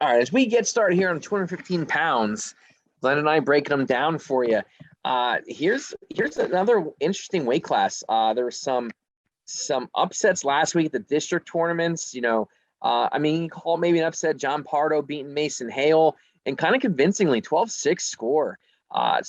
All right, as we get started here on 215 pounds, Glenn and I breaking them down for you. Here's another interesting weight class. There were some upsets last week at the district tournaments. I mean, you call it maybe an upset. John Pardo beating Mason Hale, and kind of convincingly 12-6 score. That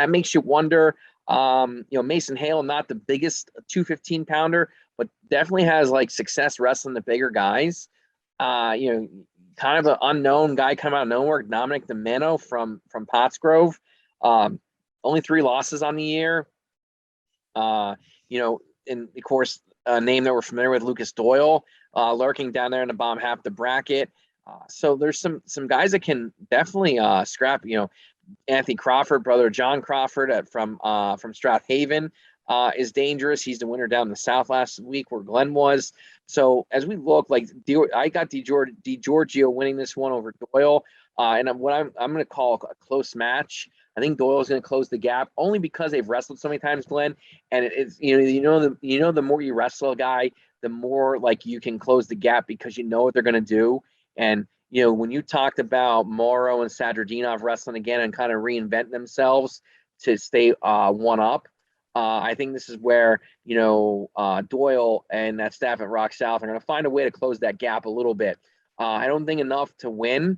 makes you wonder. Mason Hale, not the biggest 215 pounder, but definitely has like success wrestling the bigger guys. Kind of an unknown guy coming out of nowhere, Dominic DeMano from Pottsgrove. Only 3 losses on the year. And of course, a name that we're familiar with, Lucas Doyle, lurking down there in the bottom half of the bracket. So there's some guys that can definitely scrap. Anthony Crawford, brother John Crawford from Strath Haven, is dangerous. He's the winner down in the South last week where Glenn was. So as we look, I got DiGiorgio winning this one over Doyle, and I'm going to call a close match. I think Doyle's going to close the gap only because they've wrestled so many times, Glenn. And it's the more you wrestle a guy, the more like you can close the gap because you know what they're going to do. And when you talked about Morrow and Sadradinov wrestling again and kind of reinvent themselves to stay one up. I think this is where, Doyle and that staff at Rock South are going to find a way to close that gap a little bit. I don't think enough to win,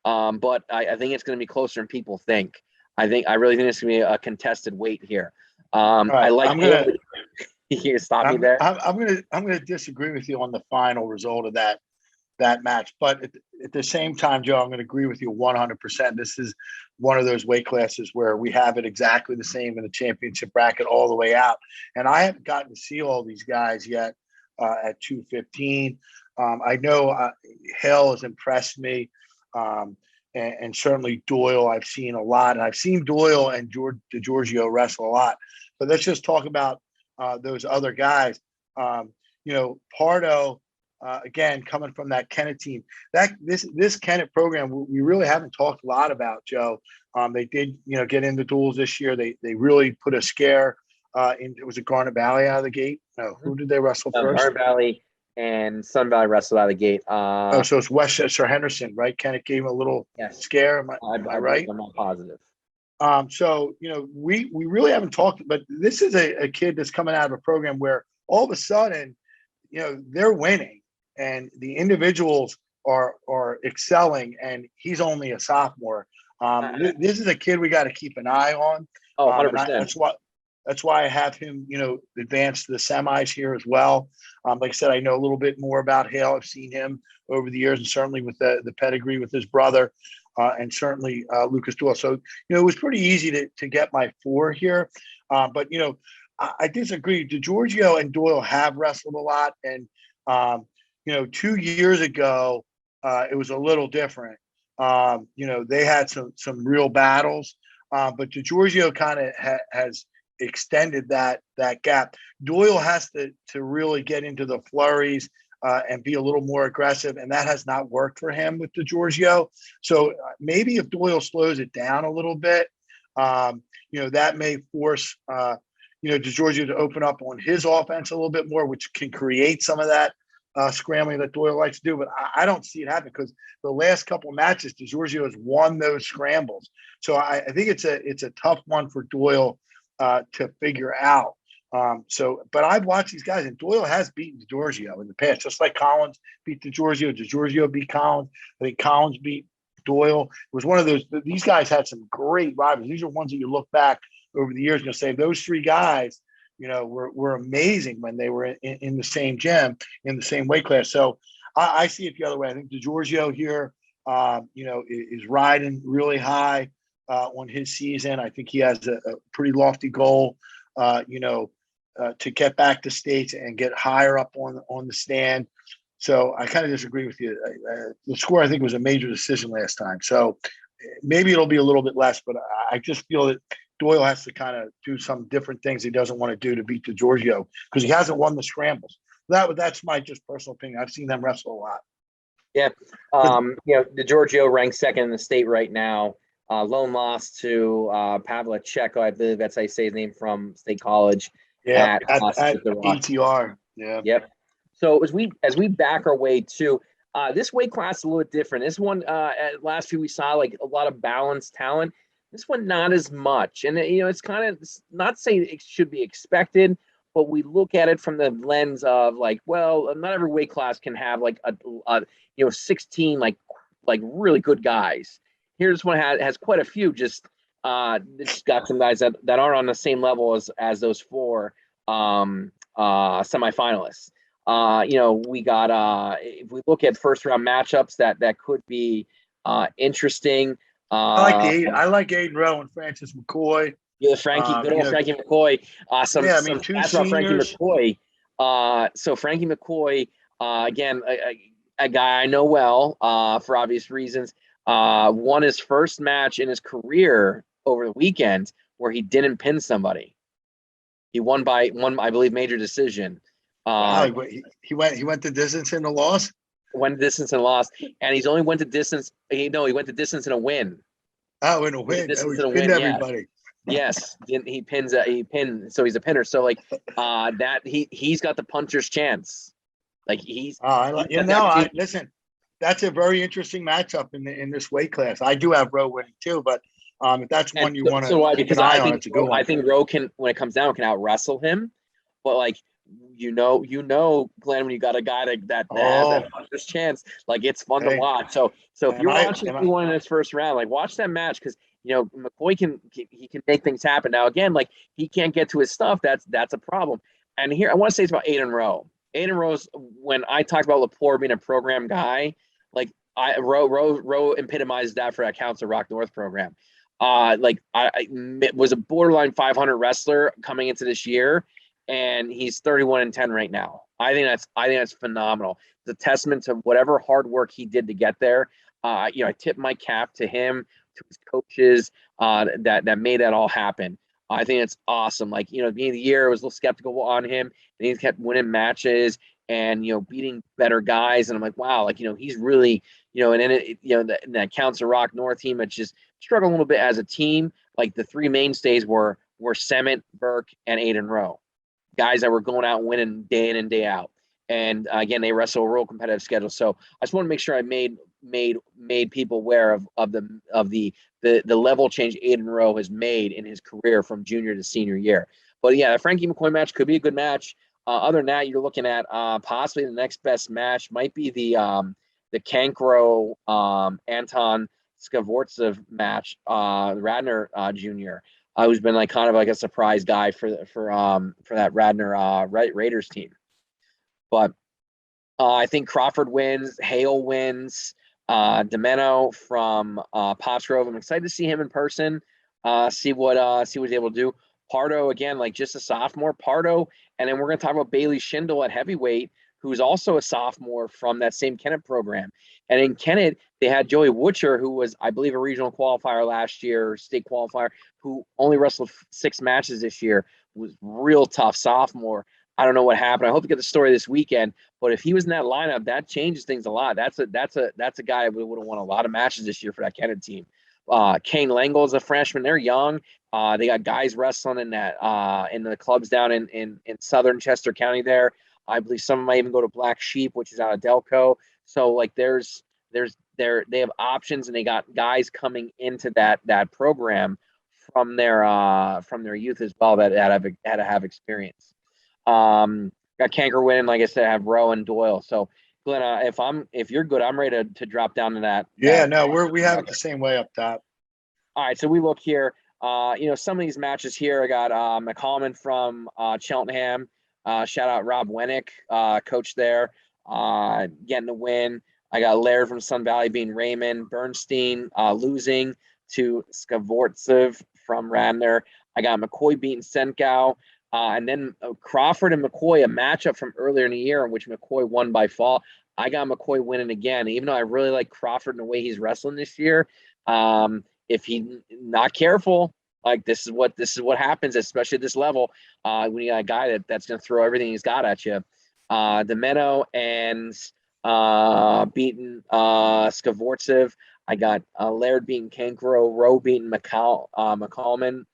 but I think it's going to be closer than people think. I really think it's going to be a contested weight here. Right, you stop me there. I'm gonna disagree with you on the final result of that match, but at the same time, Joe, I'm going to agree with you 100%. This is one of those weight classes where we have it exactly the same in the championship bracket all the way out. And I haven't gotten to see all these guys yet at 215. I know Hale has impressed me, and certainly Doyle I've seen a lot. And I've seen Doyle and DiGiorgio wrestle a lot. But let's just talk about those other guys. Pardo, again, coming from that Kennett team, this Kennett program, we really haven't talked a lot about, Joe. They did, get into duels this year. They really put a scare in. Was it Garnet Valley out of the gate? No, who did they wrestle first? Garnet Valley and Sun Valley wrestled out of the gate. So it's Westchester Henderson, right? Kennett gave him a little scare. Am I right? I'm not positive. We really haven't talked, but this is a kid that's coming out of a program where all of a sudden, they're winning. And the individuals are excelling, and he's only a sophomore. This is a kid we got to keep an eye on. 100%. That's why I have him, advance to the semis here as well. Like I said, I know a little bit more about Hale. I've seen him over the years, and certainly with the pedigree with his brother, and certainly Lucas Doyle. So, it was pretty easy to get my 4 here. But, I disagree. DiGiorgio and Doyle have wrestled a lot, and 2 years ago, it was a little different. They had some real battles, but DiGiorgio kind of has extended that gap. Doyle has to really get into the flurries and be a little more aggressive, and that has not worked for him with DiGiorgio. So maybe if Doyle slows it down a little bit, that may force DiGiorgio to open up on his offense a little bit more, which can create some of that scrambling that Doyle likes to do. But I don't see it happen because the last couple of matches, DiGiorgio has won those scrambles. So I think it's a tough one for Doyle to figure out. But I've watched these guys, and Doyle has beaten DiGiorgio in the past, just like Collins beat DiGiorgio. DiGiorgio beat Collins. I think Collins beat Doyle. It was one of those. These guys had some great rivals. These are ones that you look back over the years and you'll say those 3 guys, were amazing when they were in the same gym, in the same weight class. So I see it the other way. I think DiGiorgio here, is riding really high on his season. I think he has a pretty lofty goal, to get back to states and get higher up on the stand. So I kind of disagree with you. The score, I think, was a major decision last time. So maybe it'll be a little bit less, but I just feel that Doyle has to kind of do some different things he doesn't want to do to beat DiGiorgio because he hasn't won the scrambles. That's my just personal opinion. I've seen them wrestle a lot. Yeah. DiGiorgio ranks 2nd in the state right now. Lone loss to Pavla Cheko, I believe that's how you say his name, from State College. Yeah, at ATR. Yeah. Yep. So as we back our way to, This weight class is a little different. This one, last few we saw like a lot of balanced talent. This one, not as much. And it's kind of not saying it should be expected, but we look at it from the lens of like, well, not every weight class can have like a 16 like really good guys. Here's one has quite a few. It's got some guys that aren't on the same level as those four semifinalists. We got if we look at first round matchups that could be interesting. I like Aiden Rowe and Francis McCoy. Yeah, good old Frankie McCoy. Some two stats about Frankie seniors. McCoy. So Frankie McCoy, again, a guy I know well, for obvious reasons. Won his first match in his career over the weekend where he didn't pin somebody. He won by one, I believe, major decision. Wow, he went the distance in the loss. Went the distance and lost, and he's only went the distance. He went the distance in a win. Oh, in a win. He pinned everybody. Yes, he pins. So he's a pinner. So like that he's got the puncher's chance. Like listen. That's a very interesting matchup in this weight class. I do have Rowe winning too, but if that's one you want to keep an eye on, it's a good one. I think Rowe can, when it comes down, can out wrestle him. But like Glenn, when you got a guy that has that puncher's chance, like it's fun to watch. So if you're watching one in this first round, like watch that match because McCoy can make things happen. Now again, like he can't get to his stuff. That's a problem. And here I want to say it's about Aiden Rowe. Aiden Rowe's, when I talked about Lepore being a program guy, like Rowe epitomized that for that Council Rock North program. I was a borderline 500 wrestler coming into this year, and he's 31-10 right now. I think that's phenomenal. It's a testament to whatever hard work he did to get there. I tip my cap to him, to his coaches, that made that all happen. I think it's awesome. Like, at the beginning of the year, I was a little skeptical on him, and he kept winning matches and, beating better guys. And I'm like, wow, like, he's really, and then that Council Rock North team, it's just struggled a little bit as a team. Like the three mainstays were Semmett, Burke, and Aiden Rowe, guys that were going out and winning day in and day out. And again, they wrestle a real competitive schedule. So I just want to make sure I made people aware of the level change Aiden Rowe has made in his career from junior to senior year. But yeah, the Frankie McCoy match could be a good match. Other than that, you're looking at possibly the next best match might be the Kankro Anton Skvortsov match, Radner Jr., who's been like kind of like a surprise guy for that Radner Raiders team. But I think Crawford wins, Hale wins, Domeno from Pottsgrove. I'm excited to see him in person, see what he's able to do. Pardo, again, like just a sophomore. Pardo, and then we're going to talk about Bailey Schindel at heavyweight, who's also a sophomore from that same Kennett program. And in Kennett, they had Joey Wutcher, who was, I believe, a regional qualifier last year, state qualifier, who only wrestled 6 matches this year, was real tough sophomore. I don't know what happened. I hope to get the story this weekend. But if he was in that lineup, that changes things a lot. That's a guy who would have won a lot of matches this year for that Kennett team. Kane Langle is a freshman. They're young. They got guys wrestling in the clubs down in southern Chester County there. I believe some might even go to Black Sheep, which is out of Delco. So like they have options, and they got guys coming into that program from their youth as well that had to have experience. Got Kanker winning, like I said, I have Rowe and Doyle. So Glenn, if you're good, I'm ready to drop down to that. Yeah, no, we have it the same way up top. All right, so we look here. Some of these matches here, I got McCallman from Cheltenham. Shout out Rob Wennick, coach there, getting the win. I got Laird from Sun Valley beating Raymond. Bernstein losing to Skvortsov from Radnor. I got McCoy beating Senkow. And then Crawford and McCoy, a matchup from earlier in the year in which McCoy won by fall. I got McCoy winning again, even though I really like Crawford and the way he's wrestling this year. If he's not careful, like this is what happens, especially at this level, when you got a guy that's going to throw everything he's got at you. Domeno and beating Skvortsov. I got Laird beating Kankro, Rowe beating McCallman,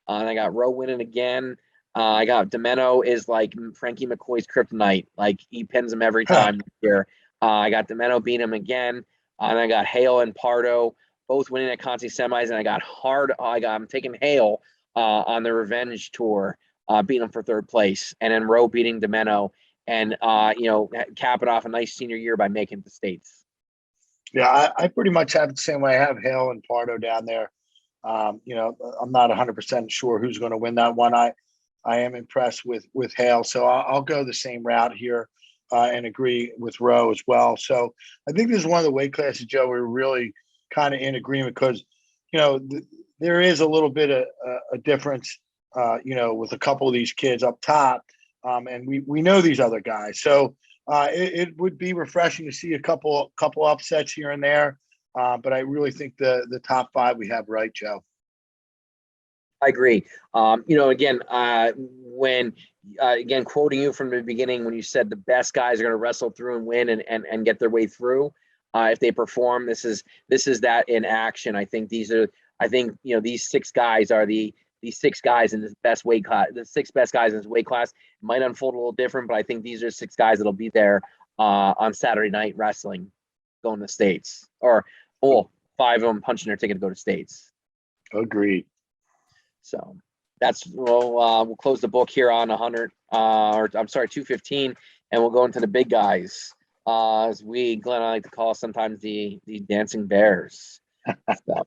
and I got Rowe winning again. I got Domeno is like Frankie McCoy's kryptonite. Like he pins him every time here. I got Domeno beat him again. And I got Hale and Pardo both winning at Conti semis. And I got I'm taking Hale on the revenge tour, beating him for third place. And then Rowe beating Domeno and, capping off a nice senior year by making the States. Yeah, I pretty much have it the same way. I have Hale and Pardo down there. I'm not 100% sure who's going to win that one. I am impressed with Hale, so I'll go the same route here and agree with Rowe as well. So I think this is one of the weight classes, Joe, we're really kind of in agreement because, there is a little bit of a difference, with a couple of these kids up top, and we know these other guys. So it would be refreshing to see a couple upsets here and there. But I really think the top five we have right, Joe. I agree. Again, quoting you from the beginning when you said the best guys are going to wrestle through and win and get their way through. If they perform, this is that in action. I think these six guys are the six guys in this best weight class. The six best guys in this weight class. It might unfold a little different, but I think these are six guys that'll be there on Saturday Night Wrestling, going to States, or five of them punching their ticket to go to States. Agreed. So we'll close the book here on 215, and we'll go into the big guys, as Glenn, I like to call sometimes the dancing bears. So,